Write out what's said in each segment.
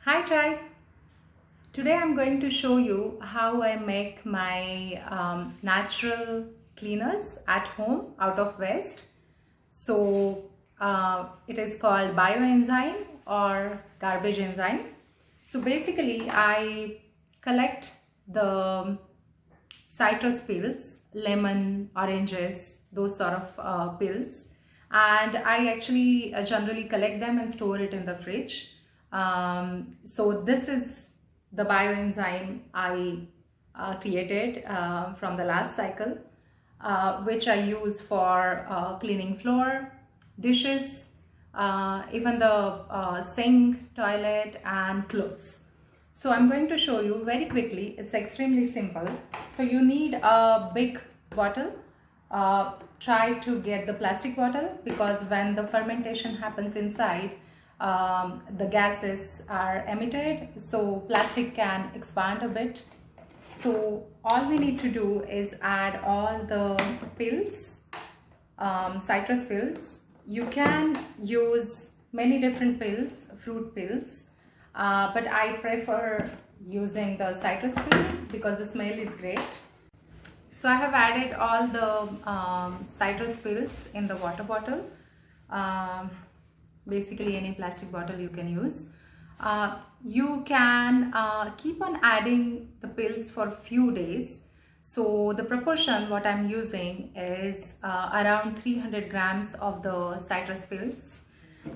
Hi Tribe! Today I'm going to show you how I make my natural cleaners at home out of waste. It is called bioenzyme or garbage enzyme. So basically I collect the citrus peels, lemon, oranges, those sort of peels, and I actually generally collect them and store it in the fridge. So this is the bioenzyme I created from the last cycle, which I use for cleaning floor, dishes, even the sink, toilet and clothes. So I'm going to show you very quickly. It's extremely simple. So you need a big bottle. Try to get the plastic bottle, because when the fermentation happens inside, the gases are emitted, so plastic can expand a bit. So all we need to do is add all the pills, citrus pills. You can use many different pills, fruit pills, but I prefer using the citrus pill because the smell is great. So I have added all the citrus pills in the water bottle. Basically any plastic bottle you can use. You can keep on adding the pills for few days. So the proportion what I'm using is around 300 grams of the citrus pills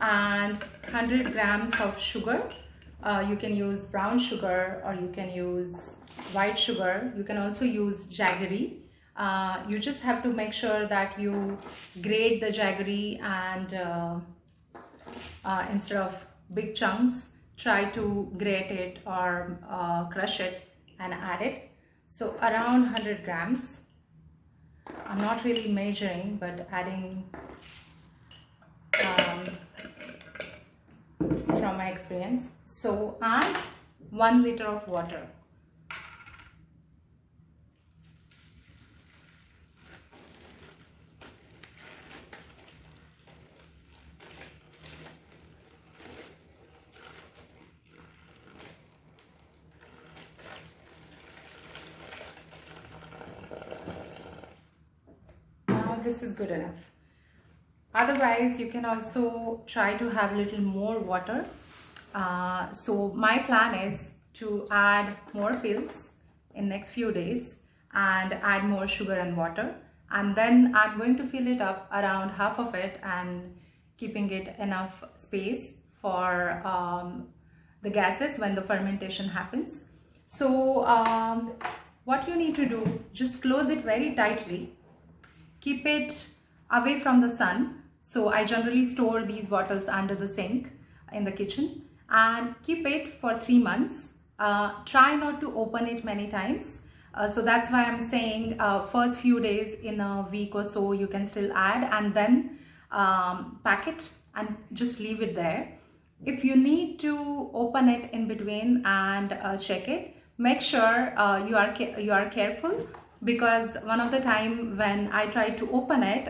and 100 grams of sugar. You can use brown sugar or you can use white sugar. You can also use jaggery. You just have to make sure that you grate the jaggery and instead of big chunks, try to grate it or crush it and add it. So around 100 grams. I'm not really measuring, but adding from my experience. So add 1 liter of water. Now this is good enough. Otherwise, you can also try to have a little more water. So my plan is to add more pills in next few days and add more sugar and water, and then I'm going to fill it up around half of it and keeping it enough space for the gases when the fermentation happens. So what you need to do, just close it very tightly, keep it away from the sun. So I generally store these bottles under the sink in the kitchen and keep it for 3 months. Try not to open it many times. So that's why I'm saying first few days in a week or so you can still add, and then pack it and just leave it there. If you need to open it in between and check it, make sure you are careful, because one of the time when I tried to open it,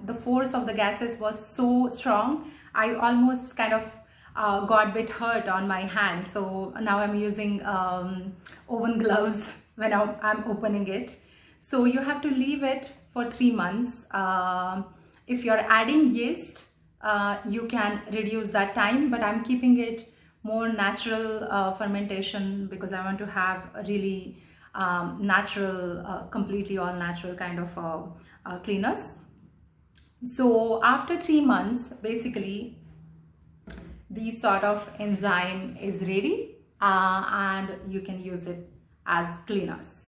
the force of the gases was so strong, I almost kind of got a bit hurt on my hand. So now I'm using oven gloves when I'm opening it. So you have to leave it for 3 months. If you're adding yeast, you can reduce that time, but I'm keeping it more natural fermentation because I want to have a really natural, completely all natural kind of cleaners. So after 3 months, basically this sort of enzyme is ready and you can use it as cleaners.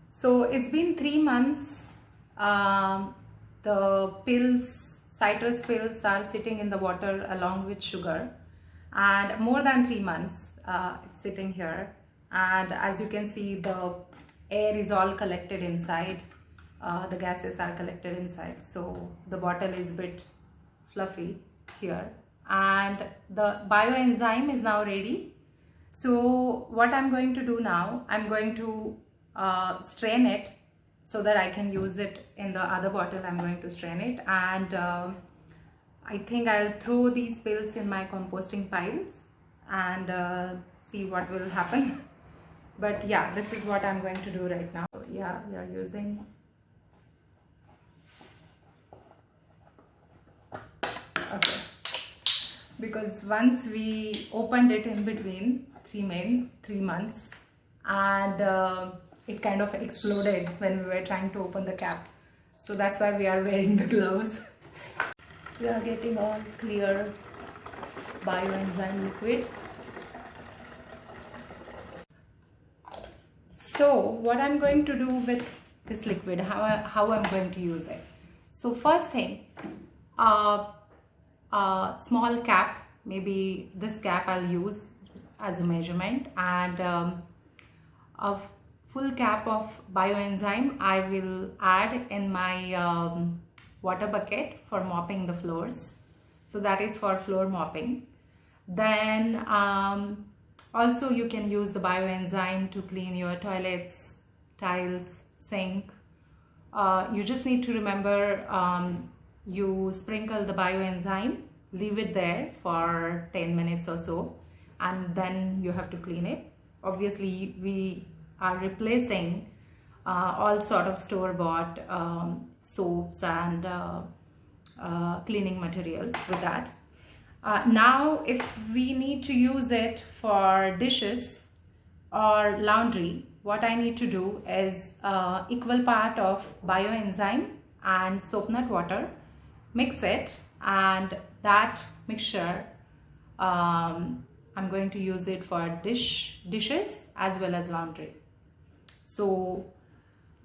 So it's been 3 months. The pills, citrus pills, are sitting in the water along with sugar, and more than 3 months it's sitting here. And as you can see, the air is all collected inside, the gases are collected inside, so the bottle is a bit fluffy here, and the bioenzyme is now ready. So what I'm going to do now, I'm going to strain it so that I can use it in the other bottle. I'm going to strain it, and I think I'll throw these pills in my composting piles and see what will happen. But yeah, this is what I'm going to do right now. So yeah, we are using okay, because once we opened it in between 3 months, and it kind of exploded when we were trying to open the cap, so that's why we are wearing the gloves. We are getting all clear bioenzyme liquid. So what I'm going to do with this liquid, how I'm going to use it. So first thing, a small cap, maybe this cap I'll use as a measurement, and a full cap of bioenzyme I will add in my water bucket for mopping the floors. So that is for floor mopping. Then also you can use the bioenzyme to clean your toilets, tiles, sink. You just need to remember, you sprinkle the bioenzyme, leave it there for 10 minutes or so, and then you have to clean it. Obviously we are replacing all sort of store-bought soaps and cleaning materials with that. Now if we need to use it for dishes or laundry, what I need to do is equal part of bioenzyme and soap nut water, mix it, and that mixture I'm going to use it for dishes as well as laundry. So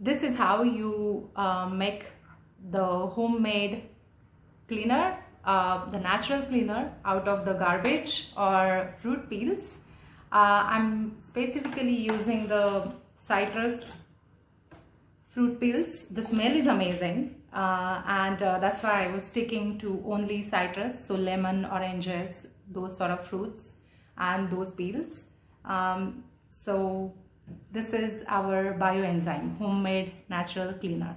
this is how you make the homemade cleaner, the natural cleaner out of the garbage or fruit peels. I'm specifically using the citrus fruit peels. The smell is amazing, and that's why I was sticking to only citrus, so lemon, oranges, those sort of fruits and those peels. So this is our bioenzyme, homemade natural cleaner.